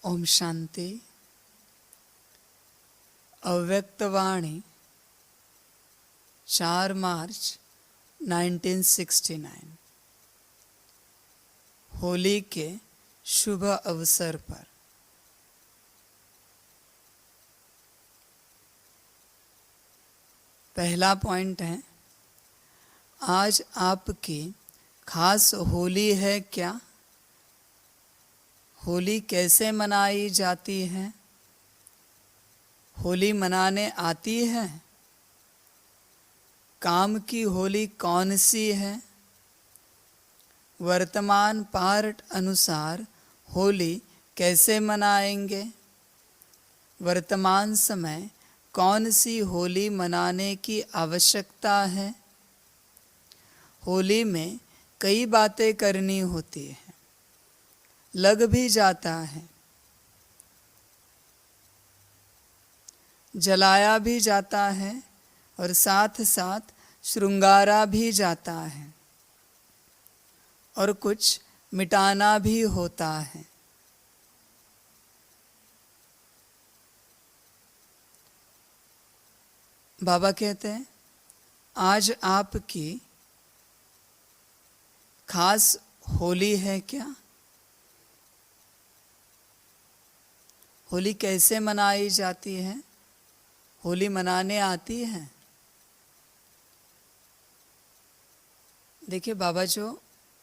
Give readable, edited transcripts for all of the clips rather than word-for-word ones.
ओम शांति। अव्यक्तवाणी 4 मार्च 1969 होली के शुभ अवसर पर पहला पॉइंट है, आज आपकी खास होली है क्या? होली कैसे मनाई जाती है? होली मनाने आती है? काम की होली कौन सी है? वर्तमान पार्ट अनुसार होली कैसे मनाएंगे? वर्तमान समय कौन सी होली मनाने की आवश्यकता है? होली में कई बातें करनी होती है, लग भी जाता है, जलाया भी जाता है और साथ साथ श्रृंगारा भी जाता है और कुछ मिटाना भी होता है। बाबा कहते हैं, आज आपकी खास होली है क्या? होली कैसे मनाई जाती है? होली मनाने आती है? देखिए, बाबा जो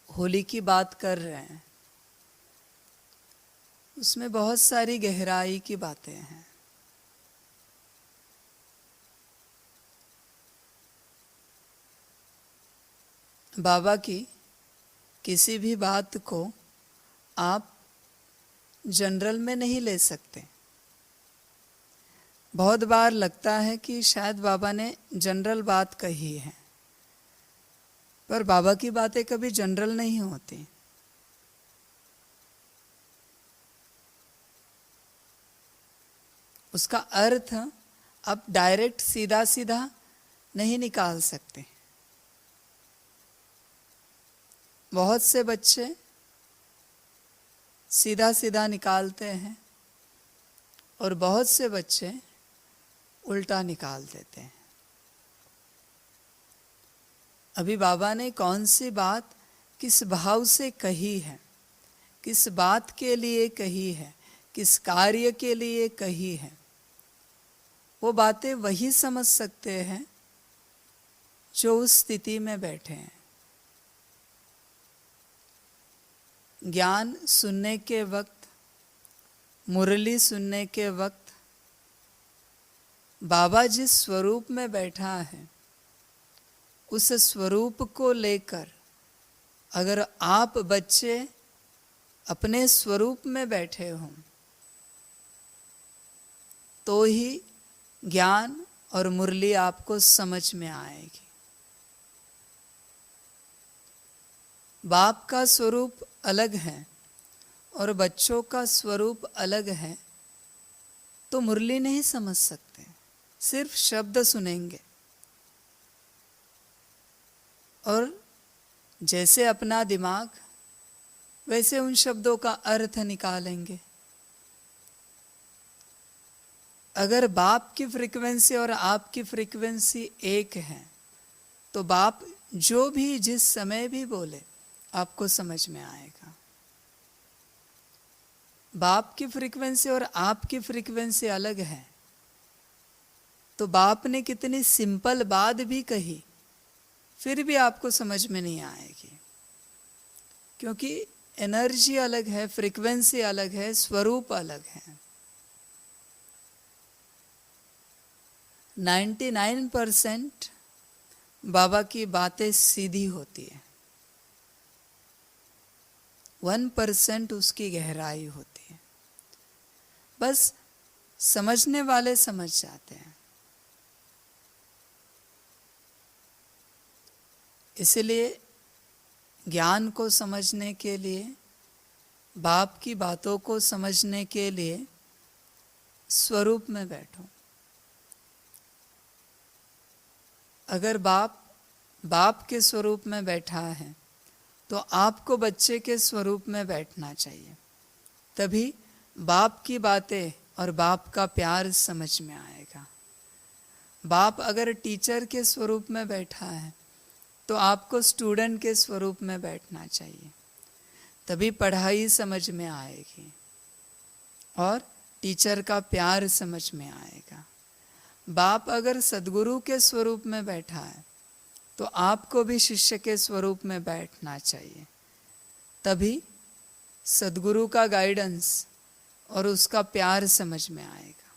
होली की बात कर रहे हैं उसमें बहुत सारी गहराई की बातें हैं। बाबा की किसी भी बात को आप जनरल में नहीं ले सकते। बहुत बार लगता है कि शायद बाबा ने जनरल बात कही है, पर बाबा की बातें कभी जनरल नहीं होती। उसका अर्थ आप डायरेक्ट सीधा सीधा नहीं निकाल सकते। बहुत से बच्चे सीधा सीधा निकालते हैं और बहुत से बच्चे उल्टा निकाल देते हैं। अभी बाबा ने कौन सी बात किस भाव से कही है, किस बात के लिए कही है, किस कार्य के लिए कही है, वो बातें वही समझ सकते हैं जो उस स्थिति में बैठे हैं। ज्ञान सुनने के वक्त, मुरली सुनने के वक्त बाबा जिस स्वरूप में बैठा है उस स्वरूप को लेकर अगर आप बच्चे अपने स्वरूप में बैठे हों तो ही ज्ञान और मुरली आपको समझ में आएगी। बाप का स्वरूप अलग है और बच्चों का स्वरूप अलग है तो मुरली नहीं समझ सकते, सिर्फ शब्द सुनेंगे और जैसे अपना दिमाग वैसे उन शब्दों का अर्थ निकालेंगे। अगर बाप की फ्रीक्वेंसी और आपकी फ्रीक्वेंसी एक है तो बाप जो भी जिस समय भी बोले आपको समझ में आएगा। बाप की फ्रीक्वेंसी और आपकी फ्रीक्वेंसी अलग है तो बाप ने कितनी सिंपल बात भी कही फिर भी आपको समझ में नहीं आएगी, क्योंकि एनर्जी अलग है, फ्रीक्वेंसी अलग है, स्वरूप अलग है। 99% बाबा की बातें सीधी होती है, 1% उसकी गहराई होती है। बस समझने वाले समझ जाते हैं। इसलिए ज्ञान को समझने के लिए, बाप की बातों को समझने के लिए स्वरूप में बैठो। अगर बाप के स्वरूप में बैठा है तो आपको बच्चे के स्वरूप में बैठना चाहिए, तभी बाप की बातें और बाप का प्यार समझ में आएगा। बाप अगर टीचर के स्वरूप में बैठा है तो आपको स्टूडेंट के स्वरूप में बैठना चाहिए, तभी पढ़ाई समझ में आएगी और टीचर का प्यार समझ में आएगा। बाप अगर सद्गुरु के स्वरूप में बैठा है तो आपको भी शिष्य के स्वरूप में बैठना चाहिए, तभी सद्गुरु का गाइडेंस और उसका प्यार समझ में आएगा।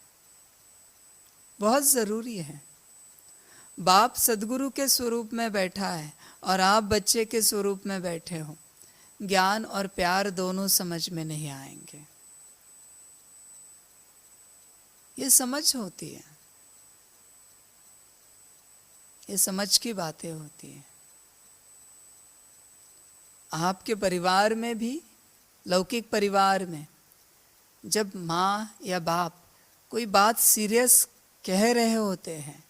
बहुत ज़रूरी है। बाप सद्गुरु के स्वरूप में बैठा है और आप बच्चे के स्वरूप में बैठे हो, ज्ञान और प्यार दोनों समझ में नहीं आएंगे। ये समझ होती है, ये समझ की बातें होती हैं। आपके परिवार में भी, लौकिक परिवार में, जब माँ या बाप कोई बात सीरियस कह रहे होते हैं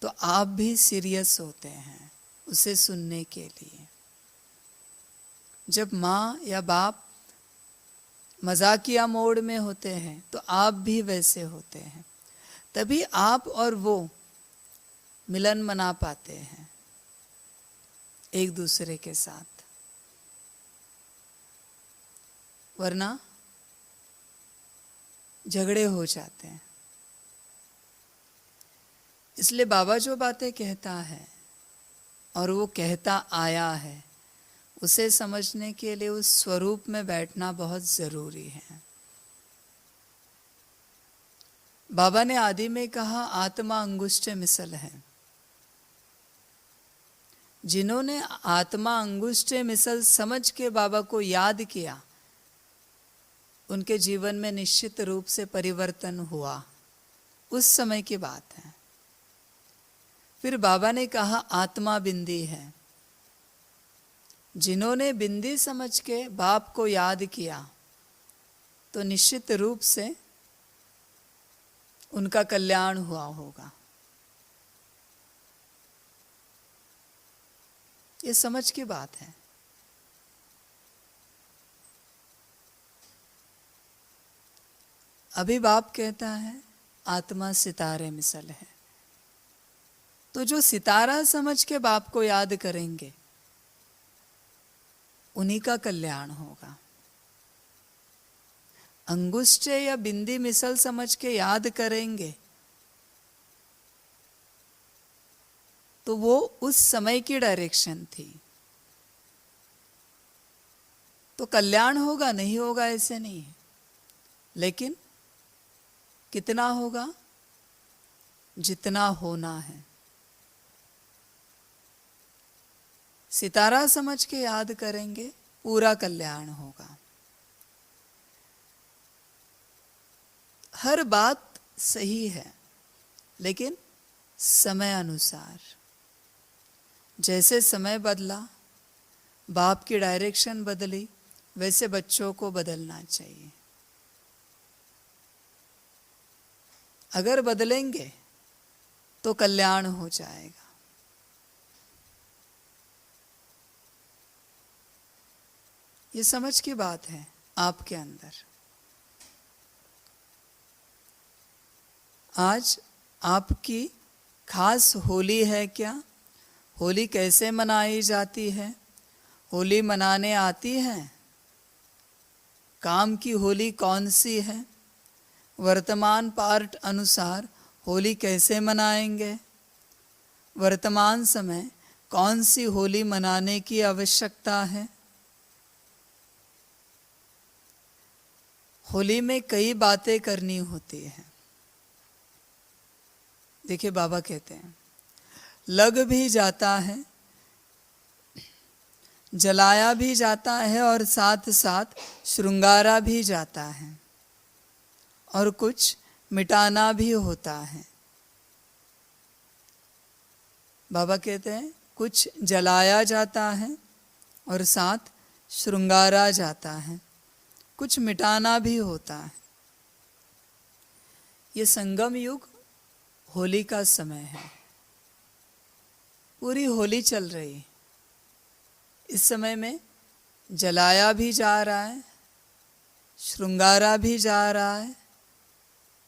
तो आप भी सीरियस होते हैं उसे सुनने के लिए। जब माँ या बाप मजाकिया मोड में होते हैं तो आप भी वैसे होते हैं, तभी आप और वो मिलन मना पाते हैं एक दूसरे के साथ, वरना झगड़े हो जाते हैं। इसलिए बाबा जो बातें कहता है और वो कहता आया है, उसे समझने के लिए उस स्वरूप में बैठना बहुत ज़रूरी है। बाबा ने आदि में कहा आत्मा अंगुष्ठ मिसल है। जिन्होंने आत्मा अंगुष्ठ मिसल समझ के बाबा को याद किया, उनके जीवन में निश्चित रूप से परिवर्तन हुआ। उस समय की बात है। फिर बाबा ने कहा आत्मा बिंदी है। जिन्होंने बिंदी समझ के बाप को याद किया तो निश्चित रूप से उनका कल्याण हुआ होगा। ये समझ की बात है। अभी बाप कहता है आत्मा सितारे मिसल है, तो जो सितारा समझ के बाप को याद करेंगे उन्हीं का कल्याण होगा। अंगुष्ठ या बिंदी मिसल समझ के याद करेंगे तो वो उस समय की डायरेक्शन थी, तो कल्याण होगा, नहीं होगा ऐसे नहीं है। लेकिन कितना होगा? जितना होना है। सितारा समझ के याद करेंगे, पूरा कल्याण होगा। हर बात सही है, लेकिन समय अनुसार। जैसे समय बदला, बाप की डायरेक्शन बदली, वैसे बच्चों को बदलना चाहिए। अगर बदलेंगे तो कल्याण हो जाएगा। ये समझ की बात है आपके अंदर। आज आपकी खास होली है क्या? होली कैसे मनाई जाती है? होली मनाने आती है? काम की होली कौन सी है? वर्तमान पार्ट अनुसार होली कैसे मनाएंगे? वर्तमान समय कौन सी होली मनाने की आवश्यकता है? होली में कई बातें करनी होती है। देखिए बाबा कहते हैं लग भी जाता है, जलाया भी जाता है और साथ साथ श्रृंगारा भी जाता है, और कुछ मिटाना भी होता है। बाबा कहते हैं कुछ जलाया जाता है और साथ श्रृंगारा जाता है, कुछ मिटाना भी होता है। ये संगम युग होली का समय है। पूरी होली चल रही है। इस समय में जलाया भी जा रहा है, श्रृंगारा भी जा रहा है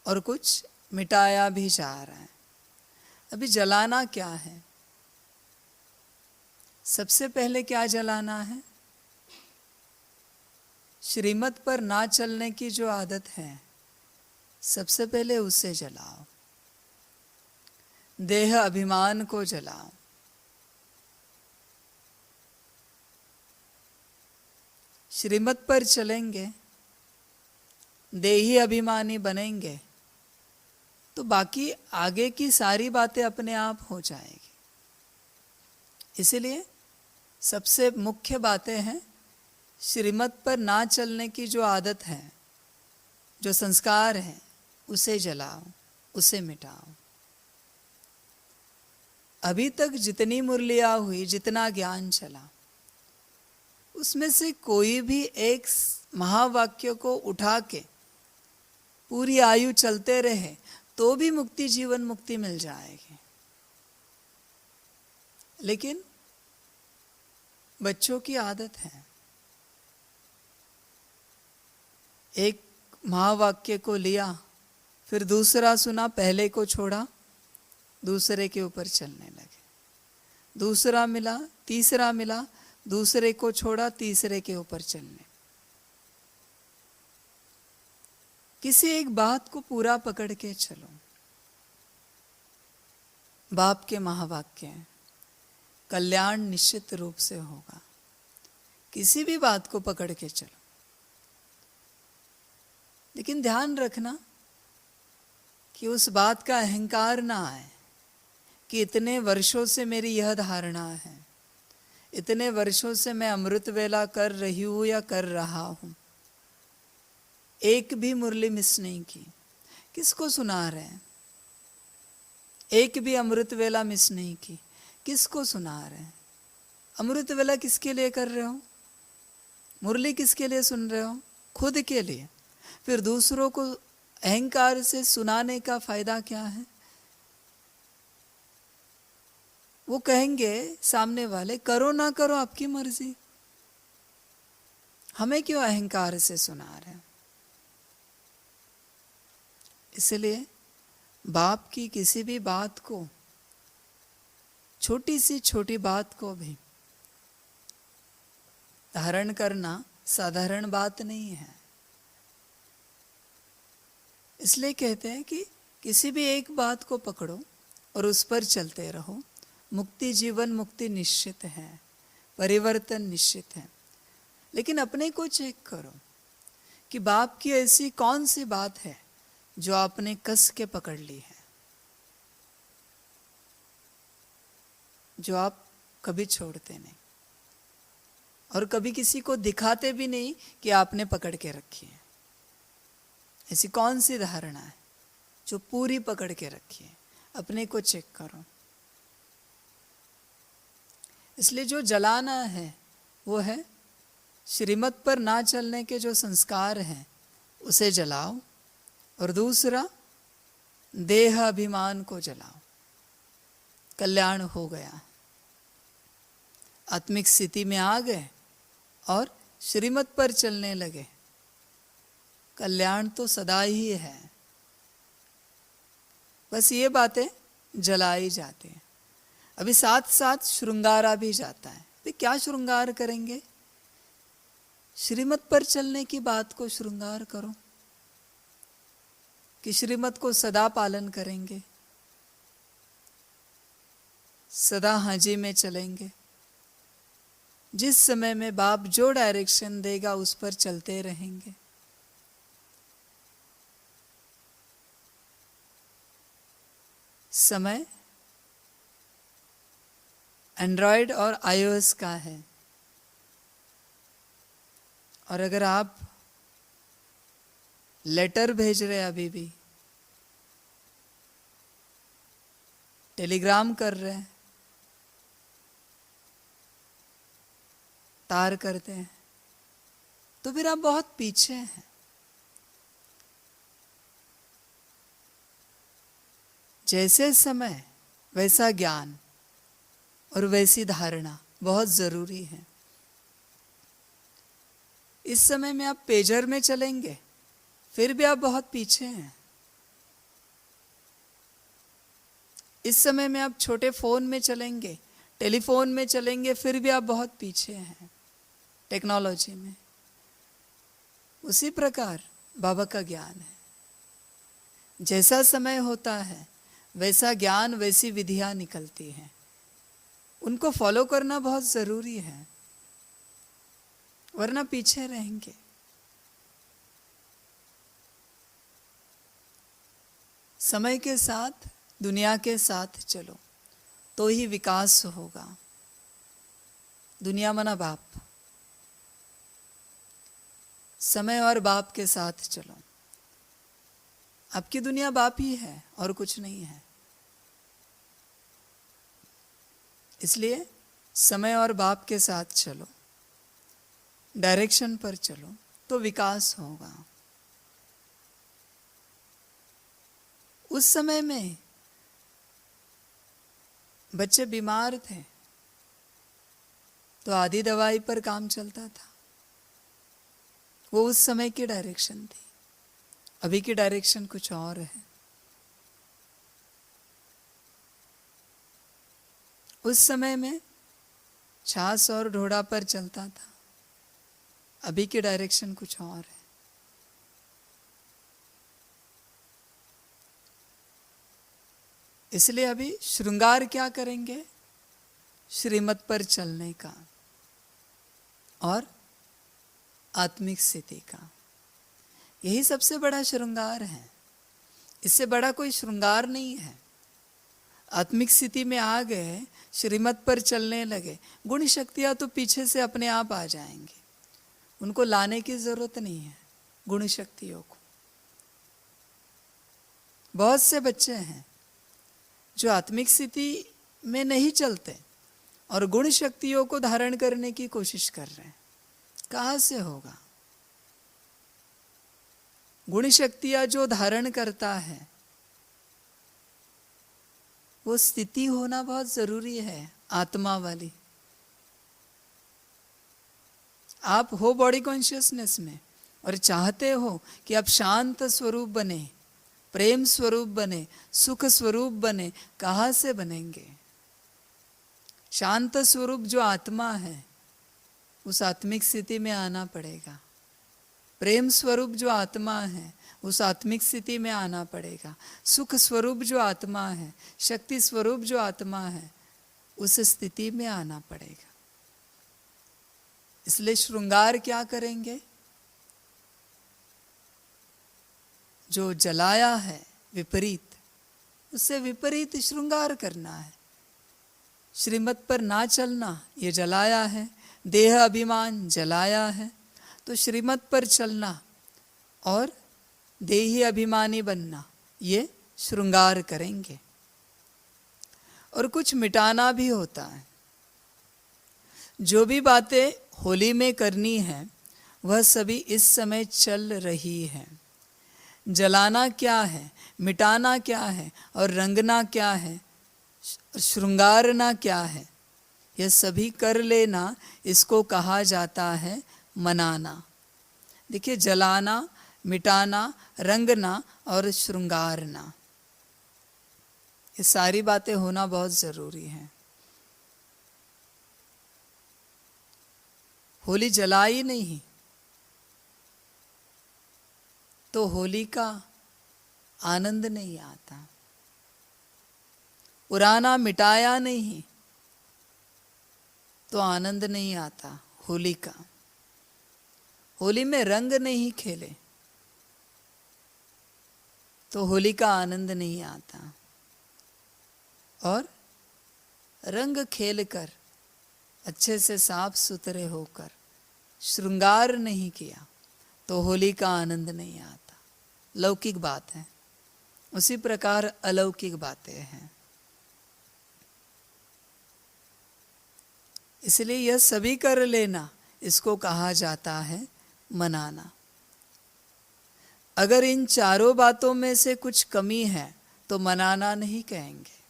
और कुछ मिटाया भी जा रहा है। अभी जलाना क्या है? सबसे पहले क्या जलाना है? श्रीमत पर ना चलने की जो आदत है, सबसे पहले उसे जलाओ। देह अभिमान को जलाओ। श्रीमत पर चलेंगे, देही अभिमानी बनेंगे, तो बाकी आगे की सारी बातें अपने आप हो जाएगी। इसलिए सबसे मुख्य बातें हैं, श्रीमत पर ना चलने की जो आदत है, जो संस्कार है, उसे जलाओ, उसे मिटाओ। अभी तक जितनी मुरलियाँ हुई, जितना ज्ञान चला, उसमें से कोई भी एक महावाक्य को उठा के पूरी आयु चलते रहे तो भी मुक्ति, जीवन मुक्ति मिल जाएगी। लेकिन बच्चों की आदत है, एक महावाक्य को लिया, फिर दूसरा सुना, पहले को छोड़ा, दूसरे के ऊपर चलने लगे। दूसरा मिला, तीसरा मिला, दूसरे को छोड़ा, तीसरे के ऊपर चलने। किसी एक बात को पूरा पकड़ के चलो। बाप के महावाक्य हैं, कल्याण निश्चित रूप से होगा। किसी भी बात को पकड़ के चलो, लेकिन ध्यान रखना कि उस बात का अहंकार ना आए कि इतने वर्षों से मेरी यह धारणा है, इतने वर्षों से मैं अमृत वेला कर रही हूं या कर रहा हूं, एक भी मुरली मिस नहीं की। किसको सुना रहे हैं? एक भी अमृत वेला मिस नहीं की, किसको सुना रहे हैं? अमृत वेला किसके लिए कर रहे हो? मुरली किसके लिए सुन रहे हो? खुद के लिए। फिर दूसरों को अहंकार से सुनाने का फायदा क्या है? वो कहेंगे सामने वाले, करो ना करो आपकी मर्जी, हमें क्यों अहंकार से सुना रहे हैं? इसलिए बाप की किसी भी बात को, छोटी सी छोटी बात को भी धारण करना साधारण बात नहीं है। इसलिए कहते हैं कि किसी भी एक बात को पकड़ो और उस पर चलते रहो। मुक्ति, जीवन मुक्ति निश्चित है, परिवर्तन निश्चित है। लेकिन अपने को चेक करो कि बाप की ऐसी कौन सी बात है जो आपने कस के पकड़ ली है, जो आप कभी छोड़ते नहीं और कभी किसी को दिखाते भी नहीं कि आपने पकड़ के रखी है। ऐसी कौन सी धारणा है जो पूरी पकड़ के रखी है? अपने को चेक करो। इसलिए जो जलाना है वो है श्रीमत पर ना चलने के जो संस्कार हैं, उसे जलाओ। और दूसरा, देह अभिमान को जलाओ। कल्याण हो गया, आत्मिक स्थिति में आ गए और श्रीमत पर चलने लगे। कल्याण तो सदा ही है, बस ये बातें जलाई जाती हैं। अभी साथ साथ श्रृंगारा भी जाता है। तो क्या श्रृंगार करेंगे? श्रीमत पर चलने की बात को श्रृंगार करो कि श्रीमत को सदा पालन करेंगे, सदा हाजी में चलेंगे। जिस समय में बाप जो डायरेक्शन देगा उस पर चलते रहेंगे। समय एंड्रॉयड और आईओएस का है, और अगर आप लेटर भेज रहे, अभी भी टेलीग्राम कर रहे हैं, तार करते हैं, तो फिर आप बहुत पीछे हैं। जैसे समय वैसा ज्ञान और वैसी धारणा बहुत जरूरी है। इस समय में आप पेजर में चलेंगे फिर भी आप बहुत पीछे हैं। इस समय में आप छोटे फोन में चलेंगे, टेलीफोन में चलेंगे, फिर भी आप बहुत पीछे हैं टेक्नोलॉजी में। उसी प्रकार बाबा का ज्ञान है, जैसा समय होता है वैसा ज्ञान, वैसी विधियां निकलती हैं, उनको फॉलो करना बहुत जरूरी है, वरना पीछे रहेंगे। समय के साथ, दुनिया के साथ चलो तो ही विकास होगा। दुनिया मना बाप, समय और बाप के साथ चलो। आपकी दुनिया बाप ही है और कुछ नहीं है, इसलिए समय और बाप के साथ चलो, डायरेक्शन पर चलो तो विकास होगा। उस समय में बच्चे बीमार थे तो आधी दवाई पर काम चलता था, वो उस समय की डायरेक्शन थी। अभी की डायरेक्शन कुछ और है। उस समय में छाछ और ढोड़ा पर चलता था, अभी की डायरेक्शन कुछ और है। इसलिए अभी श्रृंगार क्या करेंगे? श्रीमत पर चलने का और आत्मिक स्थिति का, यही सबसे बड़ा श्रृंगार है। इससे बड़ा कोई श्रृंगार नहीं है। आत्मिक स्थिति में आ गए, श्रीमत पर चलने लगे, गुण शक्तियां तो पीछे से अपने आप आ जाएंगी, उनको लाने की जरूरत नहीं है। गुण शक्तियों को, बहुत से बच्चे हैं जो आत्मिक स्थिति में नहीं चलते और गुण शक्तियों को धारण करने की कोशिश कर रहे हैं। कहाँ से होगा? गुण शक्तियां जो धारण करता है वो स्थिति होना बहुत जरूरी है, आत्मा वाली। आप हो बॉडी कॉन्शियसनेस में और चाहते हो कि आप शांत स्वरूप बने, प्रेम स्वरूप बने, सुख स्वरूप बने, कहाँ से बनेंगे? शांत स्वरूप जो आत्मा है उस आत्मिक स्थिति में आना पड़ेगा। प्रेम स्वरूप जो आत्मा है उस आत्मिक स्थिति में आना पड़ेगा। सुख स्वरूप जो आत्मा है, शक्ति स्वरूप जो आत्मा है, उस स्थिति में आना पड़ेगा। इसलिए श्रृंगार क्या करेंगे? जो जलाया है विपरीत, उससे विपरीत श्रृंगार करना है। श्रीमत पर ना चलना ये जलाया है, देह अभिमान जलाया है, तो श्रीमत पर चलना और देही अभिमानी बनना ये श्रृंगार करेंगे। और कुछ मिटाना भी होता है। जो भी बातें होली में करनी है वह सभी इस समय चल रही है। जलाना क्या है, मिटाना क्या है और रंगना क्या है, श्रृंगारना क्या है, यह सभी कर लेना, इसको कहा जाता है मनाना। देखिए, जलाना, मिटाना, रंगना और श्रृंगारना, ये सारी बातें होना बहुत जरूरी है। होली जलाई नहीं तो होली का आनंद नहीं आता। पुराना मिटाया नहीं तो आनंद नहीं आता होली का। होली में रंग नहीं खेले तो होली का आनंद नहीं आता। और रंग खेलकर, अच्छे से साफ सुथरे होकर श्रृंगार नहीं किया तो होली का आनंद नहीं आता। लौकिक बात है, उसी प्रकार अलौकिक बातें हैं। इसलिए यह सभी कर लेना, इसको कहा जाता है मनाना। अगर इन चारों बातों में से कुछ कमी है तो मनाना नहीं कहेंगे।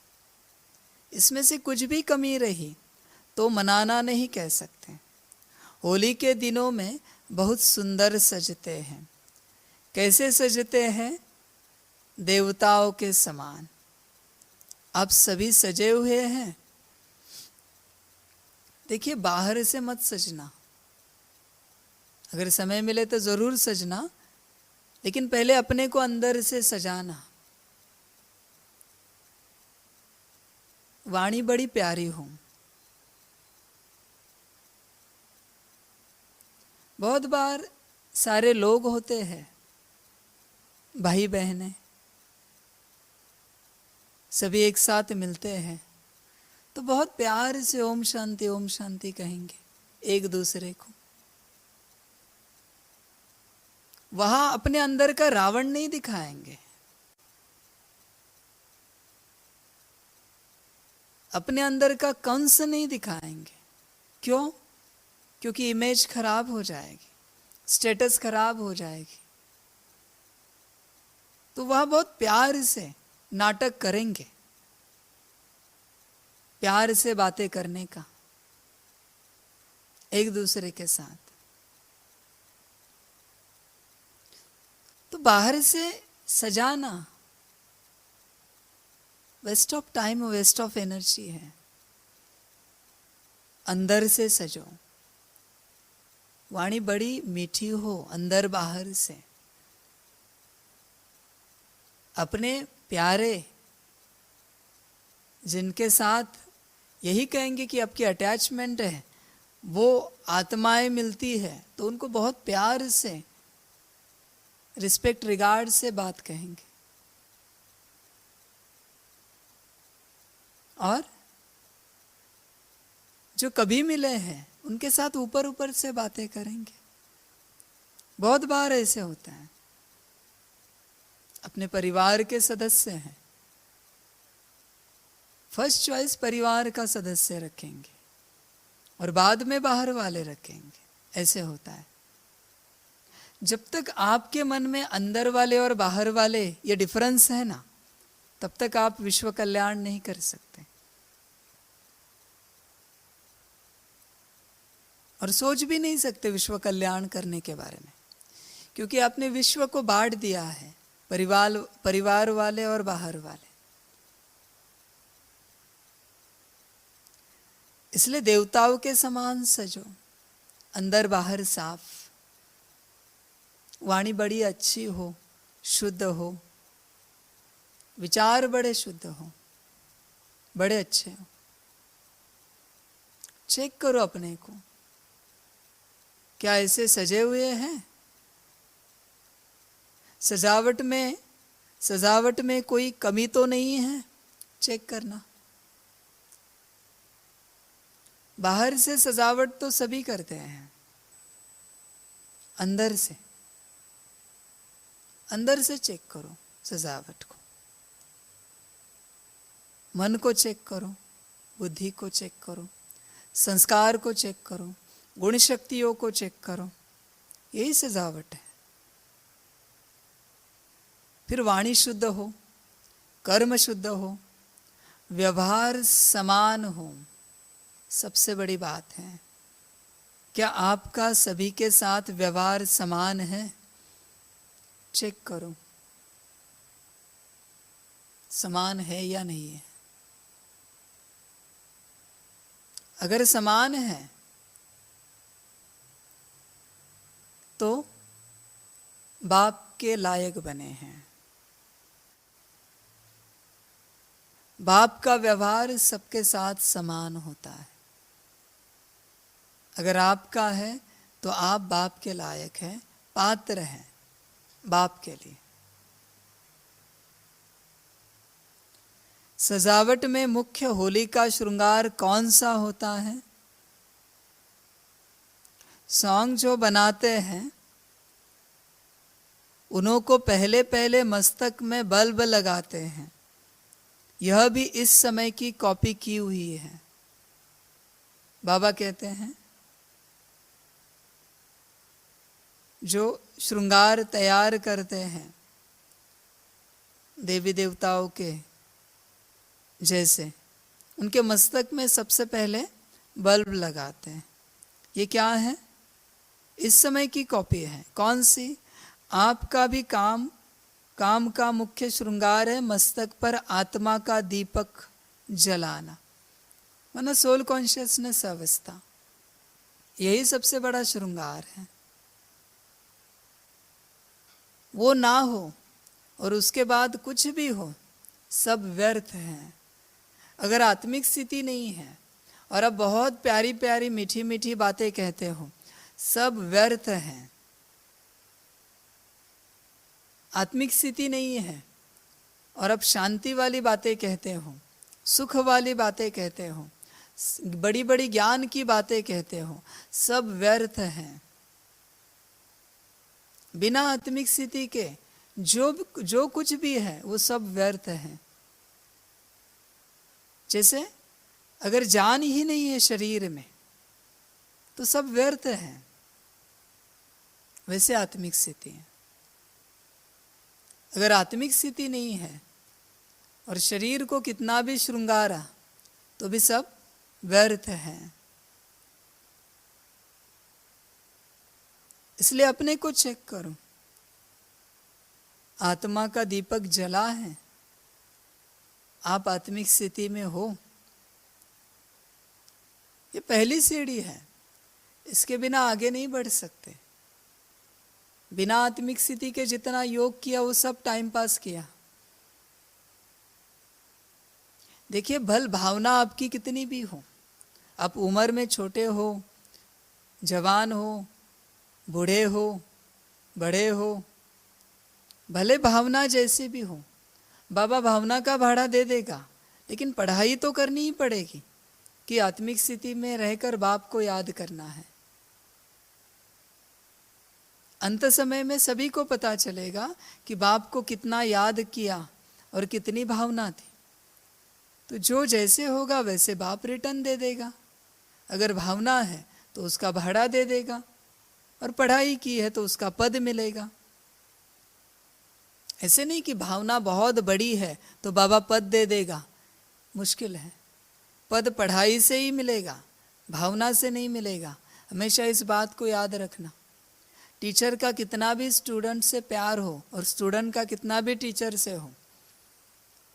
इसमें से कुछ भी कमी रही तो मनाना नहीं कह सकते। होली के दिनों में बहुत सुंदर सजते हैं। कैसे सजते हैं? देवताओं के समान। आप सभी सजे हुए हैं। देखिए, बाहर से मत सजना, अगर समय मिले तो जरूर सजना, लेकिन पहले अपने को अंदर से सजाना। वाणी बड़ी प्यारी हो। बहुत बार सारे लोग होते हैं, भाई बहनें, सभी एक साथ मिलते हैं तो बहुत प्यार से ओम शांति कहेंगे एक दूसरे को। वहां अपने अंदर का रावण नहीं दिखाएंगे, अपने अंदर का कंस नहीं दिखाएंगे। क्यों? क्योंकि इमेज खराब हो जाएगी, स्टेटस खराब हो जाएगी। तो वह बहुत प्यार से नाटक करेंगे, प्यार से बातें करने का एक दूसरे के साथ। तो बाहर से सजाना waste of time, waste of energy है। अंदर से सजो। वाणी बड़ी मीठी हो अंदर बाहर से। अपने प्यारे जिनके साथ यही कहेंगे कि आपकी अटैचमेंट है, वो आत्माएं मिलती है, तो उनको बहुत प्यार से, रिस्पेक्ट, रिगार्ड से बात कहेंगे। और जो कभी मिले हैं उनके साथ ऊपर ऊपर से बातें करेंगे। बहुत बार ऐसे होता है। अपने परिवार के सदस्य हैं, फर्स्ट चॉइस परिवार का सदस्य रखेंगे और बाद में बाहर वाले रखेंगे। ऐसे होता है। जब तक आपके मन में अंदर वाले और बाहर वाले ये डिफरेंस है ना, तब तक आप विश्व कल्याण नहीं कर सकते। और सोच भी नहीं सकते विश्व कल्याण करने के बारे में, क्योंकि आपने विश्व को बांट दिया है, परिवार वाले और बाहर वाले। इसलिए देवताओं के समान सजो, अंदर बाहर साफ। वाणी बड़ी अच्छी हो, शुद्ध हो, विचार बड़े शुद्ध हो, बड़े अच्छे हो। चेक करो अपने को, क्या ऐसे सजे हुए हैं? सजावट में कोई कमी तो नहीं है? चेक करना। बाहर से सजावट तो सभी करते हैं, अंदर से चेक करो सजावट को। मन को चेक करो, बुद्धि को चेक करो, संस्कार को चेक करो, गुण शक्तियों को चेक करो। यही सजावट है। फिर वाणी शुद्ध हो, कर्म शुद्ध हो, व्यवहार समान हो। सबसे बड़ी बात है, क्या आपका सभी के साथ व्यवहार समान है? चेक करो, समान है या नहीं है। अगर समान है तो बाप के लायक बने हैं। बाप का व्यवहार सबके साथ समान होता है। अगर आपका है तो आप बाप के लायक हैं, पात्र हैं बाप के लिए। सजावट में मुख्य होली का श्रृंगार कौन सा होता है? सॉन्ग जो बनाते हैं उन्हों को पहले मस्तक में बल्ब लगाते हैं। यह भी इस समय की कॉपी की हुई है। बाबा कहते हैं जो श्रृंगार तैयार करते हैं देवी देवताओं के जैसे, उनके मस्तक में सबसे पहले बल्ब लगाते हैं। ये क्या है? इस समय की कॉपी है। कौन सी? आपका भी काम का मुख्य श्रृंगार है मस्तक पर आत्मा का दीपक जलाना, माना सोल कॉन्शियसनेस अवस्था, यही सबसे बड़ा श्रृंगार है। वो ना हो और उसके बाद कुछ भी हो, सब व्यर्थ है। अगर आत्मिक स्थिति नहीं है और अब बहुत प्यारी प्यारी मीठी मीठी बातें कहते हो, सब व्यर्थ हैं। आत्मिक स्थिति नहीं है और अब शांति वाली बातें कहते हो, सुख वाली बातें कहते हो, बड़ी बड़ी ज्ञान की बातें कहते हो, सब व्यर्थ हैं। बिना आत्मिक स्थिति के जो कुछ भी है वो सब व्यर्थ है। जैसे अगर जान ही नहीं है शरीर में तो सब व्यर्थ है, वैसे आत्मिक स्थिति है। अगर आत्मिक स्थिति नहीं है और शरीर को कितना भी श्रृंगारा तो भी सब व्यर्थ है। इसलिए अपने को चेक करो, आत्मा का दीपक जला है, आप आत्मिक स्थिति में हो? ये पहली सीढ़ी है, इसके बिना आगे नहीं बढ़ सकते। बिना आत्मिक स्थिति के जितना योग किया वो सब टाइम पास किया। देखिए, भल भावना आपकी कितनी भी हो, आप उम्र में छोटे हो, जवान हो, बूढ़े हो, बड़े हो, भले भावना जैसी भी हो, बाबा भावना का भाड़ा दे देगा, लेकिन पढ़ाई तो करनी ही पड़ेगी कि आत्मिक स्थिति में रहकर बाप को याद करना है। अंत समय में सभी को पता चलेगा कि बाप को कितना याद किया और कितनी भावना थी। तो जो जैसे होगा वैसे बाप रिटर्न दे देगा। अगर भावना है तो उसका भाड़ा दे देगा, और पढ़ाई की है तो उसका पद मिलेगा। ऐसे नहीं कि भावना बहुत बड़ी है तो बाबा पद दे देगा, मुश्किल है। पद पढ़ाई से ही मिलेगा, भावना से नहीं मिलेगा। हमेशा इस बात को याद रखना। टीचर का कितना भी स्टूडेंट से प्यार हो और स्टूडेंट का कितना भी टीचर से हो,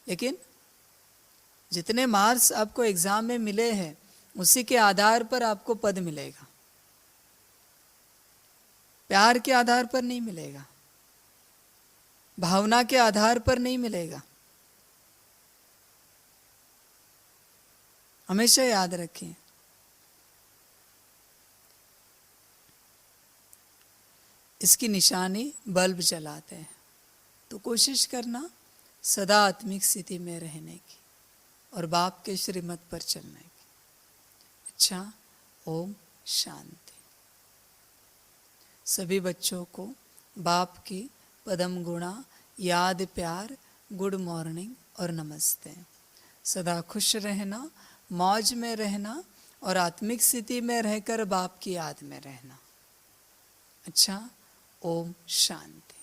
लेकिन जितने मार्क्स आपको एग्जाम में मिले हैं उसी के आधार पर आपको पद मिलेगा, प्यार के आधार पर नहीं मिलेगा, भावना के आधार पर नहीं मिलेगा। हमेशा याद रखें। इसकी निशानी बल्ब जलाते हैं, तो कोशिश करना सदा आत्मिक स्थिति में रहने की और बाप के श्रीमत पर चलने की। अच्छा, ओम शांति। सभी बच्चों को बाप की पदम गुणा, याद, प्यार, गुड मॉर्निंग और नमस्ते। सदा खुश रहना, मौज में रहना और आत्मिक स्थिति में रहकर बाप की याद में रहना। अच्छा, ओम शांति।